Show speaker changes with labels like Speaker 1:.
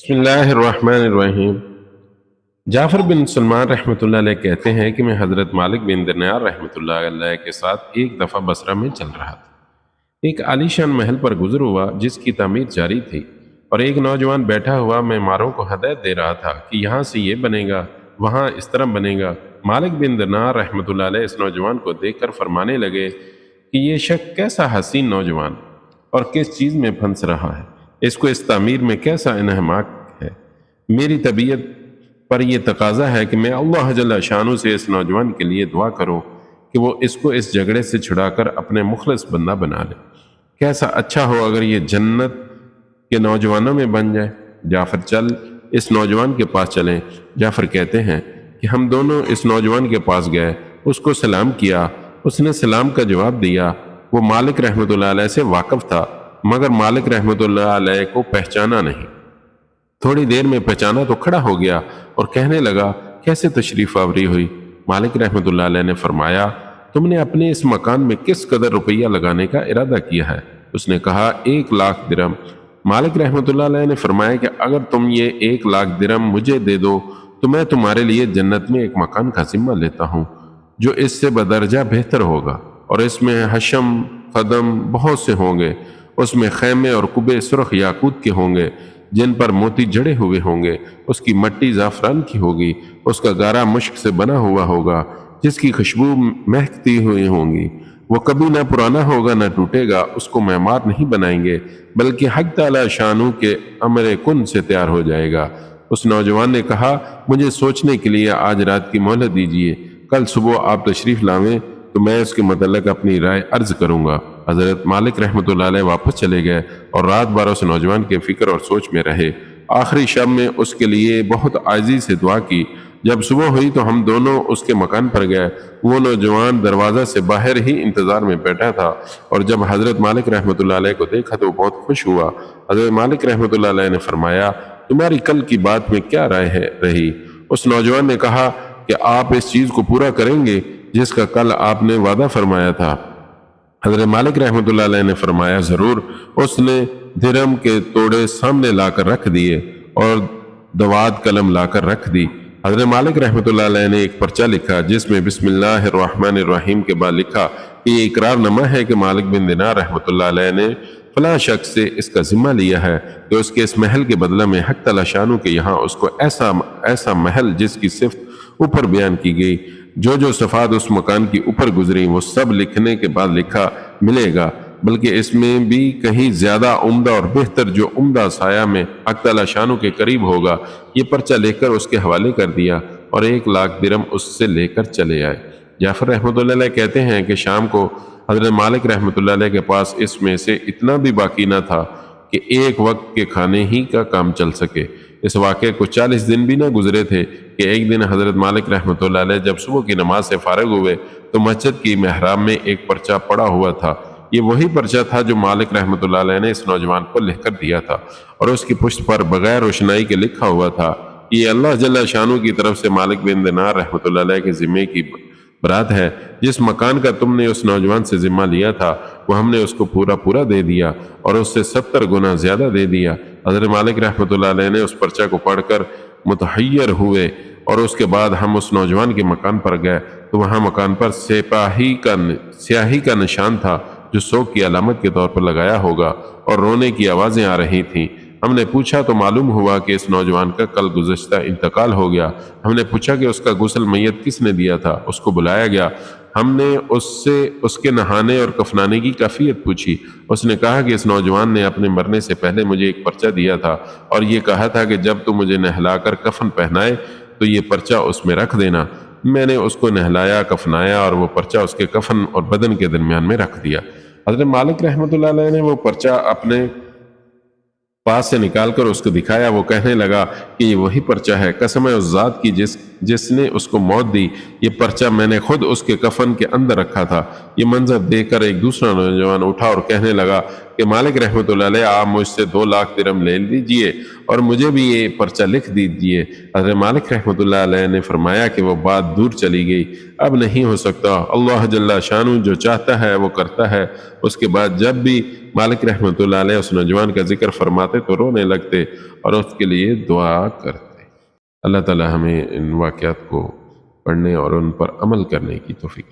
Speaker 1: بسم اللہ الرحمن الرحیم۔ جعفر بن سلمان رحمۃ اللہ علیہ کہتے ہیں کہ میں حضرت مالک بن دینار رحمۃ اللہ علیہ کے ساتھ ایک دفعہ بصرہ میں چل رہا تھا۔ ایک عالیشان محل پر گزر ہوا جس کی تعمیر جاری تھی، اور ایک نوجوان بیٹھا ہوا معماروں کو ہدایت دے رہا تھا کہ یہاں سے یہ بنے گا، وہاں اس طرح بنے گا۔ مالک بن دینار رحمۃ اللہ علیہ اس نوجوان کو دیکھ کر فرمانے لگے کہ یہ شخص کیسا حسین نوجوان اور کس چیز میں پھنس رہا ہے، اس کو اس تعمیر میں کیسا انہماک ہے۔ میری طبیعت پر یہ تقاضا ہے کہ میں اللہ جل شانہ سے اس نوجوان کے لیے دعا کروں کہ وہ اس کو اس جھگڑے سے چھڑا کر اپنے مخلص بندہ بنا لے۔ کیسا اچھا ہو اگر یہ جنت کے نوجوانوں میں بن جائے۔ جعفر چل اس نوجوان کے پاس چلیں۔ جعفر کہتے ہیں کہ ہم دونوں اس نوجوان کے پاس گئے، اس کو سلام کیا، اس نے سلام کا جواب دیا۔ وہ مالک رحمۃ اللہ علیہ سے واقف تھا، مگر مالک رحمۃ اللہ علیہ کو پہچانا نہیں۔ تھوڑی دیر میں پہچانا تو کھڑا ہو گیا اور کہنے لگا، کیسے تشریف آوری ہوئی؟ مالک رحمۃ اللہ علیہ نے فرمایا، تم نے اپنے اس مکان میں کس قدر روپیہ لگانے کا ارادہ کیا ہے؟ اس نے کہا 1,00,000 درہم۔ مالک رحمۃ اللہ علیہ نے فرمایا کہ اگر تم یہ 1,00,000 درہم مجھے دے دو تو میں تمہارے لیے جنت میں ایک مکان کا ذمہ لیتا ہوں جو اس سے بدرجہ بہتر ہوگا، اور اس میں حشم قدم بہت سے ہوں گے، اس میں خیمے اور کبے سرخ یاقوت کے ہوں گے جن پر موتی جڑے ہوئے ہوں گے، اس کی مٹی زعفران کی ہوگی، اس کا گارا مشک سے بنا ہوا ہوگا جس کی خوشبو مہکتی ہوئی ہوں گی، وہ کبھی نہ پرانا ہوگا نہ ٹوٹے گا، اس کو معمار نہیں بنائیں گے بلکہ حق تعالی شانو کے امر کن سے تیار ہو جائے گا۔ اس نوجوان نے کہا، مجھے سوچنے کے لیے آج رات کی مہلت دیجیے، کل صبح آپ تشریف لاویں تو میں اس کے متعلق اپنی رائے عرض کروں گا۔ حضرت مالک رحمۃ اللہ علیہ واپس چلے گئے اور رات بھر اس نوجوان کے فکر اور سوچ میں رہے۔ آخری شب میں اس کے لیے بہت عاجزی سے دعا کی۔ جب صبح ہوئی تو ہم دونوں اس کے مکان پر گئے۔ وہ نوجوان دروازہ سے باہر ہی انتظار میں بیٹھا تھا، اور جب حضرت مالک رحمۃ اللہ علیہ کو دیکھا تو وہ بہت خوش ہوا۔ حضرت مالک رحمۃ اللہ علیہ نے فرمایا، تمہاری کل کی بات میں کیا رائے رہی؟ اس نوجوان نے کہا کہ آپ اس چیز کو پورا کریں گے جس کا کل آپ نے وعدہ فرمایا تھا۔ حضرت مالک رحمۃ اللہ علیہ نے فرمایا، ضرور۔ اس نے درہم کے توڑے سامنے لا کر رکھ دیے اور دوات قلم لا کر رکھ دی۔ حضرت مالک رحمۃ اللہ علیہ نے ایک پرچہ لکھا جس میں بسم اللہ الرحمن الرحیم کے بعد لکھا کہ یہ اقرار نامہ ہے کہ مالک بن دینار رحمۃ اللہ علیہ نے فلاں شخص سے اس کا ذمہ لیا ہے کہ اس کے اس محل کے بدلہ میں حق تعالی شانو کے یہاں اس کو ایسا محل جس کی صفت اوپر بیان کی گئی، جو صفات اس مکان کی اوپر گزری وہ سب لکھنے کے بعد لکھا ملے گا، بلکہ اس میں بھی کہیں زیادہ عمدہ اور بہتر جو عمدہ سایہ میں حق تعالی شانو کے قریب ہوگا۔ یہ پرچہ لے کر اس کے حوالے کر دیا اور 1,00,000 درہم اس سے لے کر چلے آئے۔ جعفر رحمۃ اللہ علیہ کہتے ہیں کہ شام کو حضرت مالک رحمۃ اللہ علیہ کے پاس اس میں سے اتنا بھی باقی نہ تھا کہ ایک وقت کے کھانے ہی کا کام چل سکے۔ اس واقعے کو 40 دن بھی نہ گزرے تھے کہ ایک دن حضرت مالک رحمۃ اللہ علیہ جب صبح کی نماز سے فارغ ہوئے تو مسجد کی محراب میں ایک پرچہ پڑا ہوا تھا۔ یہ وہی پرچہ تھا جو مالک رحمۃ اللہ علیہ نے اس نوجوان کو لکھ کر دیا تھا، اور اس کی پشت پر بغیر روشنائی کے لکھا ہوا تھا، یہ اللہ جل شانہ کی طرف سے مالک بن دینار رحمۃ اللہ علیہ کے ذمے کی برات ہے۔ جس مکان کا تم نے اس نوجوان سے ذمہ لیا تھا وہ ہم نے اس کو پورا دے دیا اور اس سے 70 گنا زیادہ دے دیا۔ حضرت مالک رحمۃ اللہ علیہ نے اس پرچہ کو پڑھ کر متحیر ہوئے، اور اس کے بعد ہم اس نوجوان کے مکان پر گئے تو وہاں مکان پر سیاہی کا نشان تھا جو سوگ کی علامت کے طور پر لگایا ہوگا، اور رونے کی آوازیں آ رہی تھیں۔ ہم نے پوچھا تو معلوم ہوا کہ اس نوجوان کا کل گزشتہ انتقال ہو گیا۔ ہم نے پوچھا کہ اس کا غسل میت کس نے دیا تھا؟ اس کو بلایا گیا۔ ہم نے اس سے اس کے نہانے اور کفنانے کی کیفیت پوچھی۔ اس نے کہا کہ اس نوجوان نے اپنے مرنے سے پہلے مجھے ایک پرچہ دیا تھا اور یہ کہا تھا کہ جب تو مجھے نہلا کر کفن پہنائے تو یہ پرچہ اس میں رکھ دینا۔ میں نے اس کو نہلایا، کفنایا، اور وہ پرچہ اس کے کفن اور بدن کے درمیان میں رکھ دیا۔ حضرت مالک رحمۃ اللہ علیہ نے وہ پرچہ اپنے پاس سے نکال کر اس کو دکھایا۔ وہ کہنے لگا کہ یہ وہی پرچہ ہے، قسم ہے اس ذات کی جس نے اس کو موت دی، یہ پرچہ میں نے خود اس کے کفن کے اندر رکھا تھا۔ یہ منظر دیکھ کر ایک دوسرا نوجوان اٹھا اور کہنے لگا کہ مالک رحمۃ اللہ علیہ آپ مجھ سے 2 لاکھ درہم لے لیجئے اور مجھے بھی یہ پرچہ لکھ دیجئے۔ حضرت مالک رحمۃ اللہ علیہ نے فرمایا کہ وہ بات دور چلی گئی، اب نہیں ہو سکتا، اللہ جل شانہ جو چاہتا ہے وہ کرتا ہے۔ اس کے بعد جب بھی مالک رحمۃ اللہ علیہ اس نوجوان کا ذکر فرماتے تو رونے لگتے اور اس کے لیے دعا کرتے۔ اللہ تعالی ہمیں ان واقعات کو پڑھنے اور ان پر عمل کرنے کی توفیق